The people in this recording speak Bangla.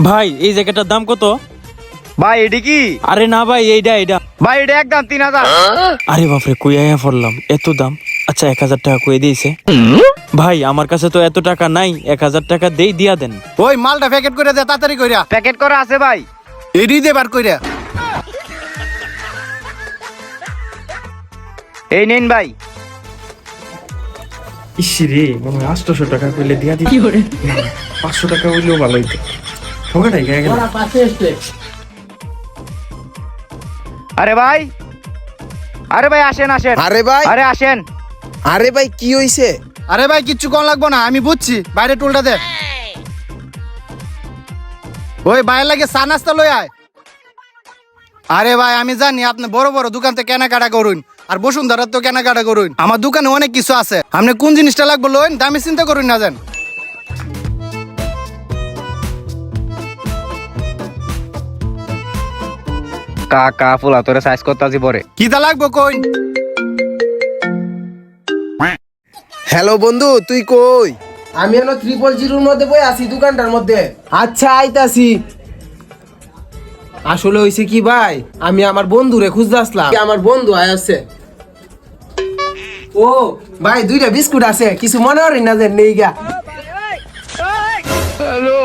ভাই এই জ্যাকেটটার দাম কত? ভাই এডি কি? আরে না ভাই, এইটা। ভাই এটা একদম 3000। আরে বাপরে, কই আয়া পড়লাম, এত দাম। আচ্ছা 1000 টাকা কই দিয়েছে। ভাই আমার কাছে তো এত টাকা নাই, 1000 টাকা দিয়া দেন। ওই মালটা প্যাকেট করে দে তাড়াতাড়ি কইরা। প্যাকেট করা আছে ভাই। এডি দে বার কইরা। এই নিন ভাই। ইসরে, মনে হয় 800 টাকা কইলে দিয়া দিই। 500 টাকা হইলেও ভালো হইতো। ঠকাটাই গায়ে গেল। আরে ভাই, আসেন। আরে ভাই, আরে আসেন। আরে ভাই কি হইছে? আরে ভাই কিচ্ছু কোন লাগবো না, আমি বুঝছি, বাইরে টুলটা দে। ওই বাইরে লাগে চা নাস্তা লই আয়। আরে ভাই আমি জানি আপনি বড় বড় দোকান থেকে কেনাকাটা করুন, আর বসুন্ধরার তো কেনাকাটা করুন। আমার দোকানে অনেক কিছু আছে, আপনি কোন জিনিসটা লাগবে লইন, দামি চিন্তা করুন না যান। কাকা ফুলা তোরে সাইজ করতাছি পরে। কিটা লাগবে কইন। হ্যালো বন্ধু, তুই কই? আমি এনো 000 মধ্যে বই আছি দোকানটার মধ্যে। আচ্ছা আইতাছি। আসলে হইছে কি ভাই, আমি আমার বন্ধুরে খুঁজতে আসলাম, আমার বন্ধু আইছে। ও ভাই 2টা বিস্কুট আছে, কিছু মনে করেন না যে নেই গা। হ্যালো।